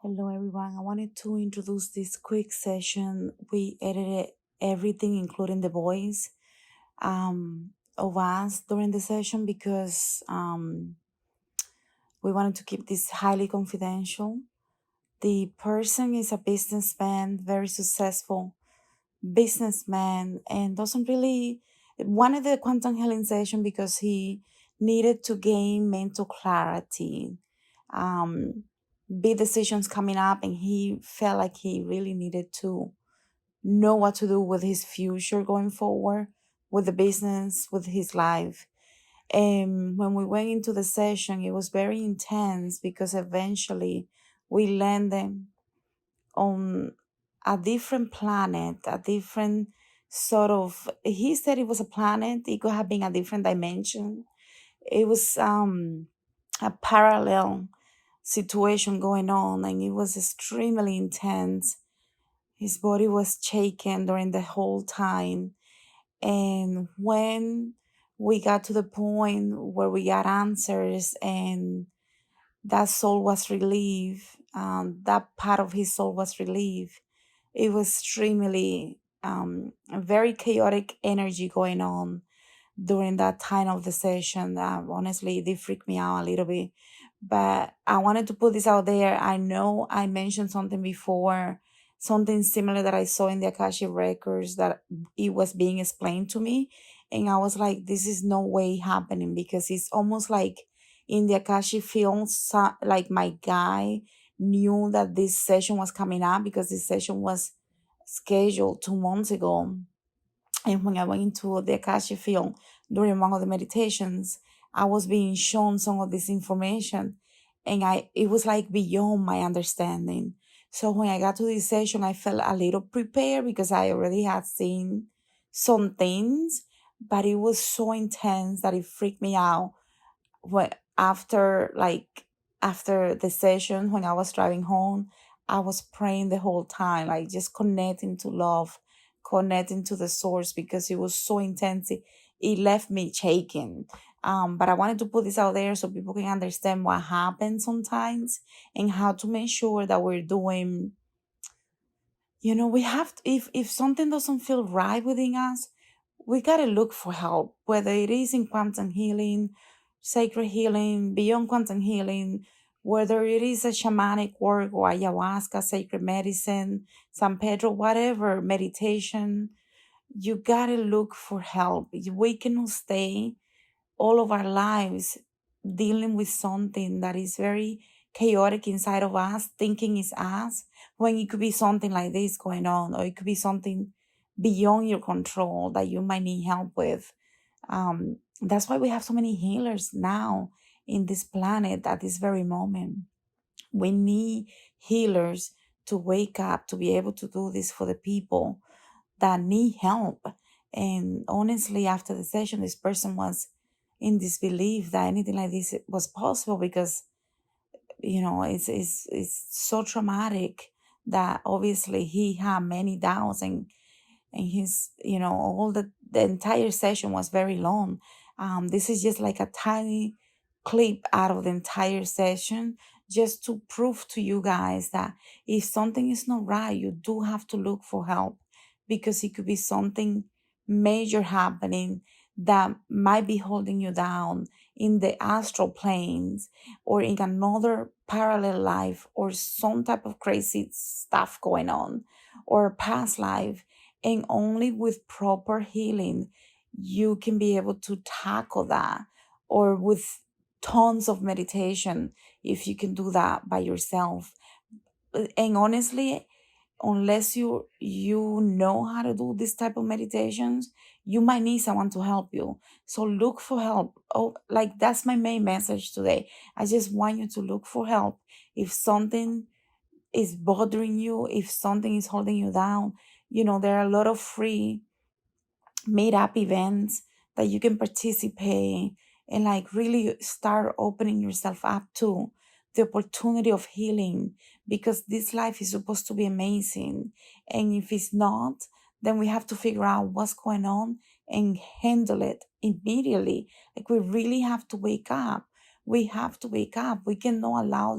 Hello, everyone. I wanted to introduce this quick session. We edited everything, including the voice of us during the session because we wanted to keep this highly confidential. The person is a businessman, very successful businessman, and doesn't really wanted the quantum healing session because he needed to gain mental clarity. Big decisions coming up, and he felt like he really needed to know what to do with his future going forward, with the business, with his life. And when we went into the session, it was very intense because eventually we landed on a different planet, a different sort of, he said it was a planet, it could have been a different dimension. It was a parallel situation going on, and it was extremely intense. His body was shaken during the whole time. And when we got to the point where we got answers and that soul was relieved, that part of his soul was relieved, it was extremely a very chaotic energy going on during that time of the session. Honestly, it did freak me out a little bit. But I wanted to put this out there. I know I mentioned something before, something similar that I saw in the Akashic records, that it was being explained to me. And I was like, this is no way happening, because it's almost like in the Akashic field, like my guy knew that this session was coming up because this session was scheduled 2 months ago. And when I went into the Akashic field during one of the meditations, I was being shown some of this information, and it was like beyond my understanding. So when I got to this session, I felt a little prepared because I already had seen some things, but it was so intense that it freaked me out. When after the session, when I was driving home, I was praying the whole time, like just connecting to love, connecting to the source, because it was so intense. It left me shaking. But I wanted to put this out there so people can understand what happens sometimes and how to make sure that we're doing, we have to, if something doesn't feel right within us, we got to look for help, whether it is in quantum healing, sacred healing, beyond quantum healing, whether it is a shamanic work or ayahuasca, sacred medicine, San Pedro, whatever, meditation. You got to look for help. We cannot stay all of our lives dealing with something that is very chaotic inside of us, thinking it's us, when it could be something like this going on, or it could be something beyond your control that you might need help with. That's why we have so many healers now in this planet at this very moment. We need healers to wake up, to be able to do this for the people that need help. And honestly, after the session, this person was in disbelief that anything like this was possible, because it's so traumatic that obviously he had many doubts, and his, all the entire session was very long. This is just like a tiny clip out of the entire session, just to prove to you guys that if something is not right, you do have to look for help, because it could be something major happening that might be holding you down in the astral planes, or in another parallel life, or some type of crazy stuff going on, or past life. And only with proper healing you can be able to tackle that, or with tons of meditation, if you can do that by yourself. And honestly, unless you know how to do this type of meditations, you might need someone to help you. So look for help. Oh, like, that's my main message today. I just want you to look for help. If something is bothering you, if something is holding you down, there are a lot of free meetup events that you can participate, and like really start opening yourself up to the opportunity of healing, because this life is supposed to be amazing. And if it's not, then we have to figure out what's going on and handle it immediately. Like, we really have to wake up. We have to wake up. We cannot allow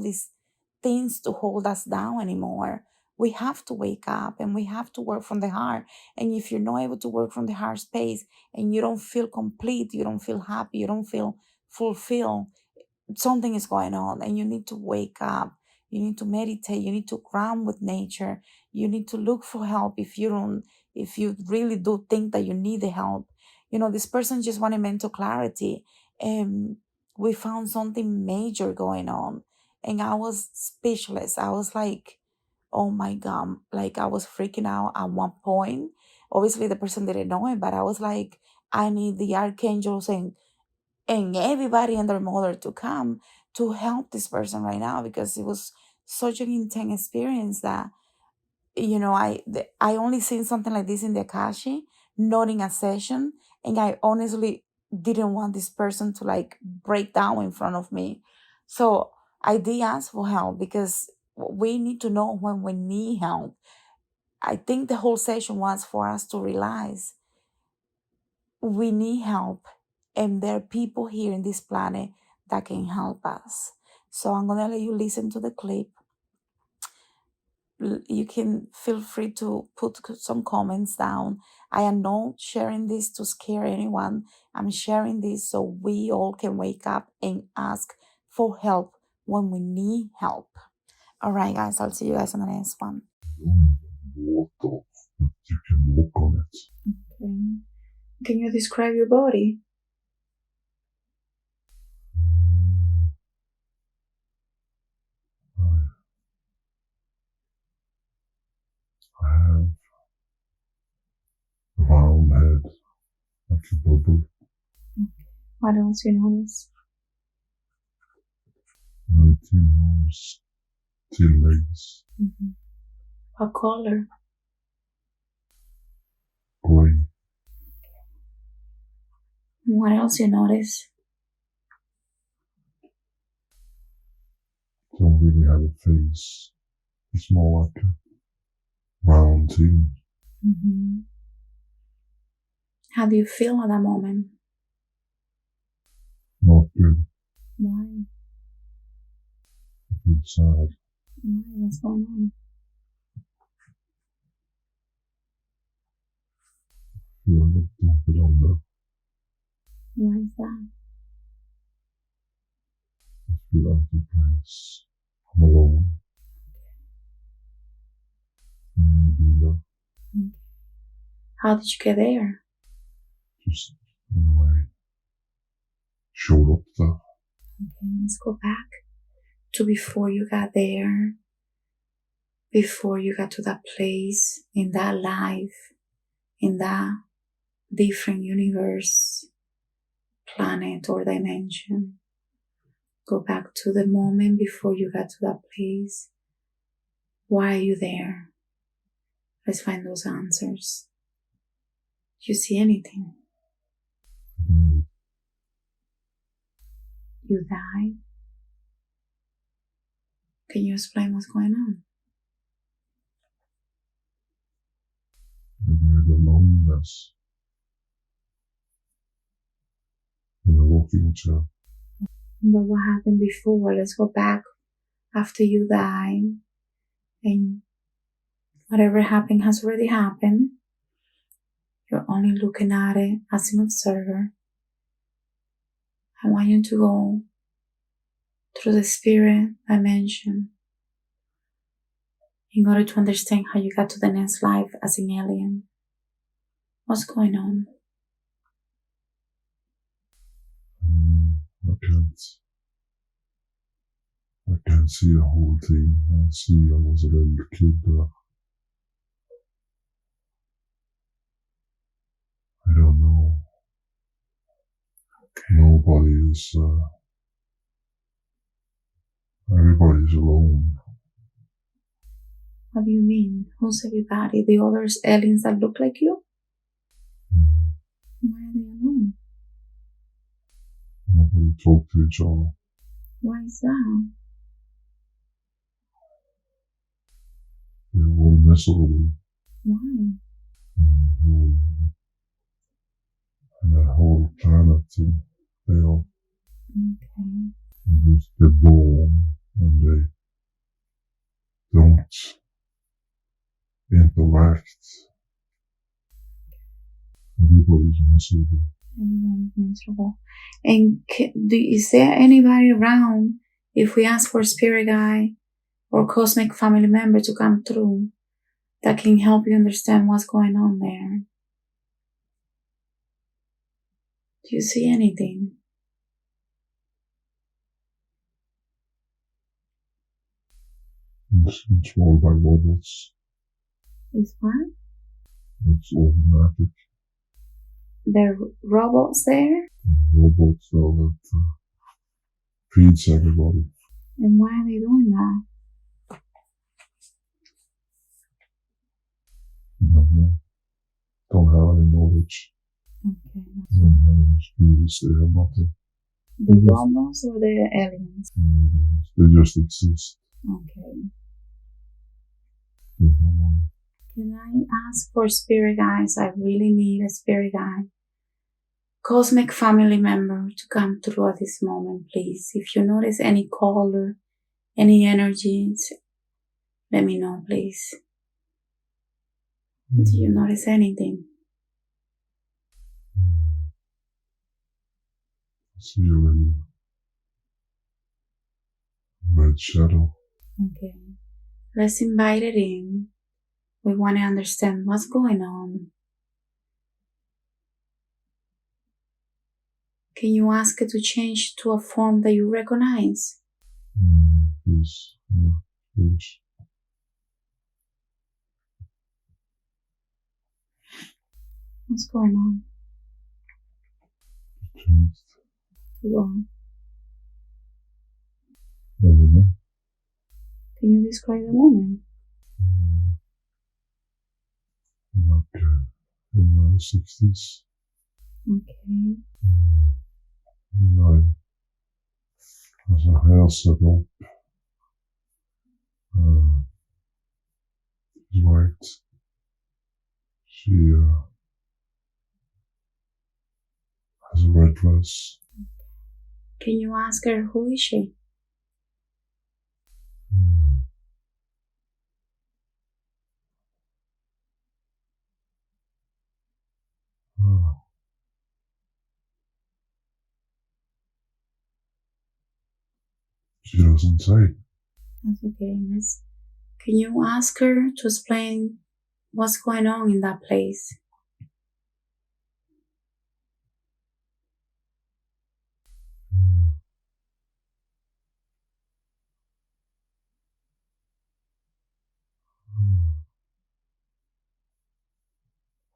things to hold us down anymore. We have to wake up and we have to work from the heart. And if you're not able to work from the heart space and you don't feel complete, you don't feel happy, you don't feel fulfilled, something is going on and you need to wake up. You need to meditate, you need to ground with nature, you need to look for help if you don't, if you really do think that you need the help. This person just wanted mental clarity, and we found something major going on, and I was speechless. I was like, oh my god, like I was freaking out at one point. Obviously the person didn't know it, but I was like, I need the archangels and everybody and their mother to come to help this person right now, because it was such an intense experience that I only seen something like this in the Akashi, not in a session, and I honestly didn't want this person to like break down in front of me. So I did ask for help because we need to know when we need help. I think the whole session was for us to realize we need help, and there are people here in this planet that can help us. So I'm gonna let you listen to the clip. You can feel free to put some comments down. I am not sharing this to scare anyone. I'm sharing this so we all can wake up and ask for help when we need help. All right, guys, I'll see you guys on the next one. Water, but you can walk on it. Okay. Can you describe your body? I have a round head, like a bubble. What else you notice? 19 arms, 10 legs, What color? gray. What else you notice? Don't really have a face. It's more like a round thing. How do you feel at that moment? Not good. Why? I feel sad. Why? What's going on? I feel I don't belong there. Why is that? I feel out of place. I'm alone. I don't want to be there. How did you get there? Just in a way, showed up there. Okay, let's go back to before you got there, before you got to that place, in that life, in that different universe, planet, or dimension. Go back to the moment before you got to that place. Why are you there? Let's find those answers. Do you see anything? I died. You died? Can you explain what's going on? I died of loneliness. In a rocking chair. But what happened before? Let's go back after you died, and whatever happened has already happened. You're only looking at it as an observer. I want you to go through the spirit dimension in order to understand how you got to the next life as an alien. What's going on? I can't see the whole thing. I see I was a little kid there. I don't know. Nobody is, everybody's alone. What do you mean? Who's everybody? The others aliens that look like you? Why are they alone? Nobody talk to each other. Why is that? They're all miserable. Why? And that whole planet thing. They all Okay. just get born and they don't interact. Everybody's miserable. Everybody's miserable. And is there anybody around if we ask for a spirit guide or cosmic family member to come through that can help you understand what's going on there? Do you see anything? It's controlled by robots. Is what? It's automatic. There are robots there? Robots that feeds everybody. And why are they doing that? I don't know. Don't have any knowledge. Okay. They don't have any skills. They have nothing. The robots or the aliens? They just exist. Okay. There's no money. Can I ask for spirit guides? I really need a spirit guide. Cosmic family member to come through at this moment, please. If you notice any color, any energies, let me know, please. Do you notice anything? I see a little red shadow. Okay. Let's invite it in. We want to understand what's going on. Can you ask it to change to a form that you recognize? Yes. Yes. What's going on? Changed. To what? A woman. Can you describe the woman? Like in the 60s. Okay. Like, has her hair set up. She's white. She has a red dress. Can you ask her who is she? She doesn't say. That's okay, miss. Can you ask her to explain what's going on in that place?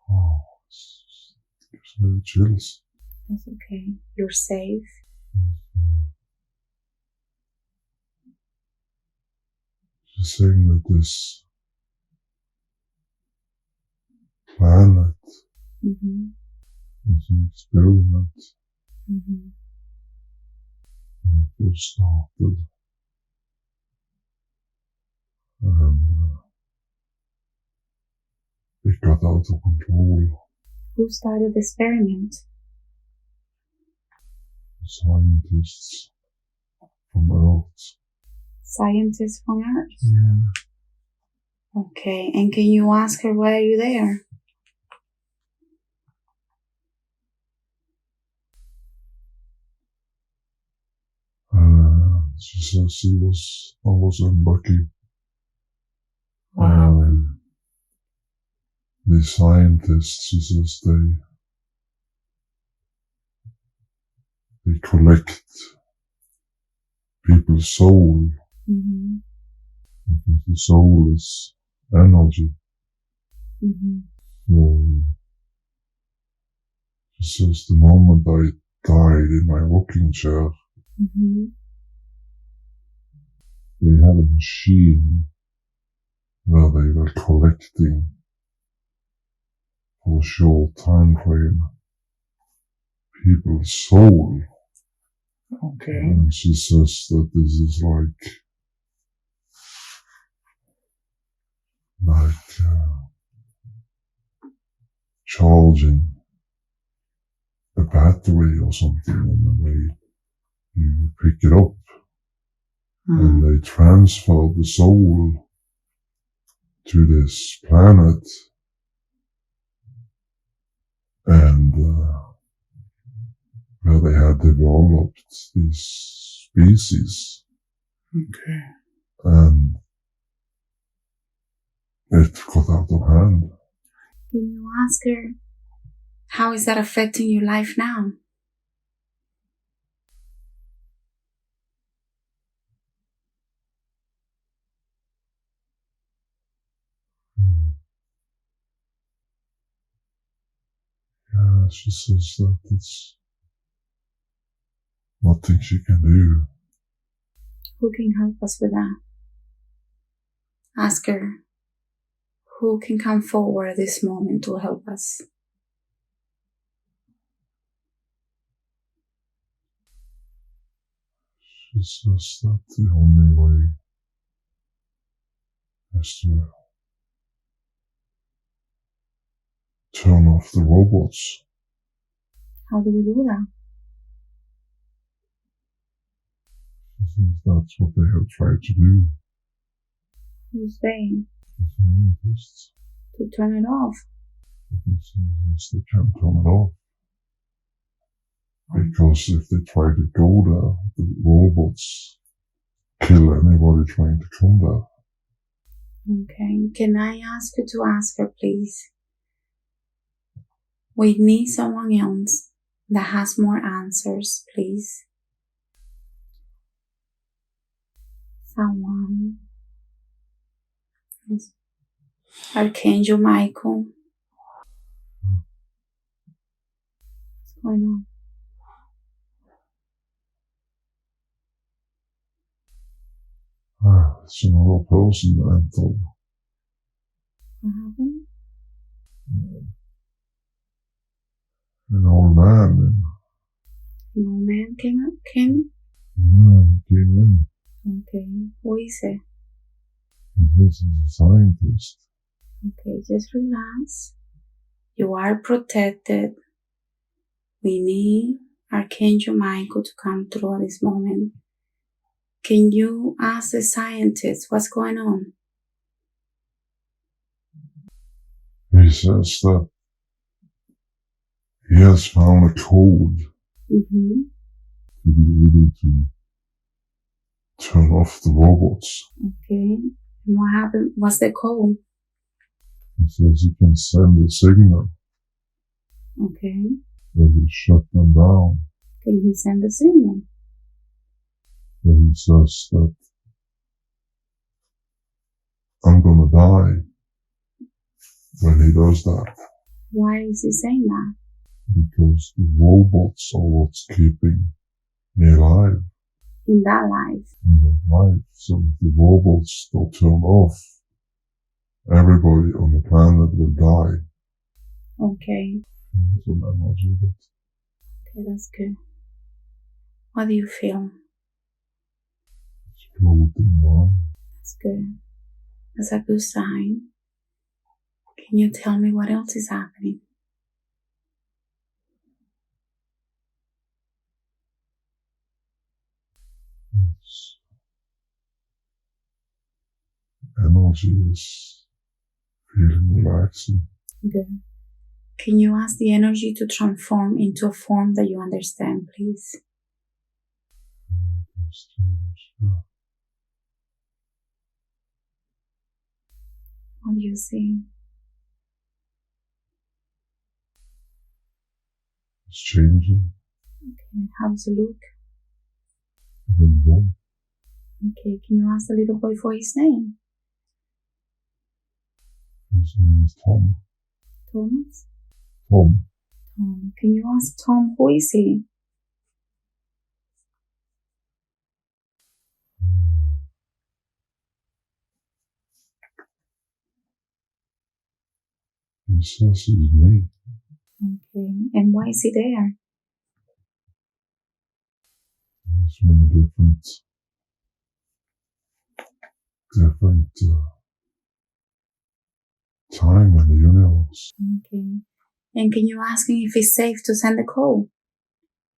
Oh, it gives me the chills. That's okay. You're safe. She's saying that this planet Mm-hmm. is an experiment Mm-hmm. that was started, and it got out of control. Who started the experiment? Scientists from Earth. Scientists from Earth? Yeah. Okay, and can you ask her why are you there? She says I was unlucky. Wow. The scientists, she says, they collect people's soul, Mm-hmm. because the soul is energy. Mm-hmm. So she says the moment I died in my rocking chair, Mm-hmm. they had a machine where they were collecting for a short time frame people's soul. Okay. And she says that this is like charging a battery or something, and then you pick it up and they transfer the soul to this planet, and where they had developed these species, Okay. and it got out of hand. Can you ask her, how is that affecting your life now? Yeah, she says that it's nothing she can do. Who can help us with that? Ask her, who can come forward at this moment to help us? She says that the only way is to turn off the robots. How do we do that? She says that's what they have tried to do. Who's they? The scientists. To turn it off. But they can't turn it off. Because if they try to go there, the robots kill anybody trying to come there. Okay, can I ask you to ask her, please? We need someone else that has more answers, please. Someone. Archangel Michael. What's going on? It's another person entered. What happened? An old man. An old man came? Yeah, he came in. Okay, who is it? He says he's a scientist. Okay, just relax. You are protected. We need Archangel Michael to come through at this moment. Can you ask the scientist what's going on? He says that he has found a code to be able to turn off the robots. Okay. And what happened? What's the code? He says he can send a signal Okay. that will shut them down. Can he send a signal? But he says that I'm gonna die when he does that. Why is he saying that? Because the robots are what's keeping me alive. In that life. In that life. So if the robots don't turn off, everybody on the planet will die. Okay. That's an analogy, but Okay, that's good. What do you feel? it's floating around. That's good. That's a good sign. Can you tell me what else is happening? Its energy is feeling relaxing. Good. Can you ask the energy to transform into a form that you understand, please? What do you see? It's changing. Okay, how does it look? The boy. Okay, can you ask the little boy for his name? His name is Tom. Thomas? Tom. Tom. Can you ask Tom who is he? He says he's me. Okay, and why is he there? He's from a different time in the universe. Okay. And can you ask him if it's safe to send a call?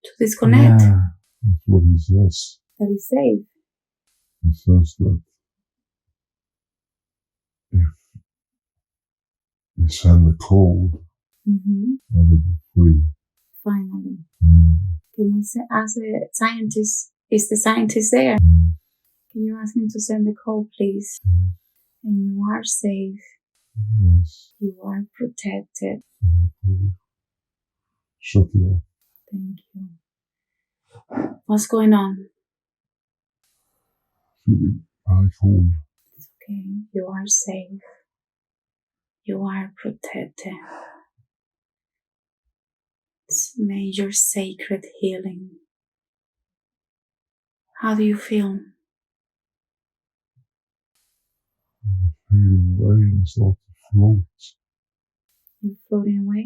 To disconnect? Yeah, that's what he says. That is safe. He says that if they send the code, I will be free. Finally. Can we ask the scientist? Is the scientist there? Can you ask him to send the code, please? And you are safe. Yes. You are protected. Shut it off. Thank you. What's going on? Feeling very cold. It's okay. You are safe. You are protected. It's major sacred healing. How do you feel? I'm feeling away and start to float. You're floating away?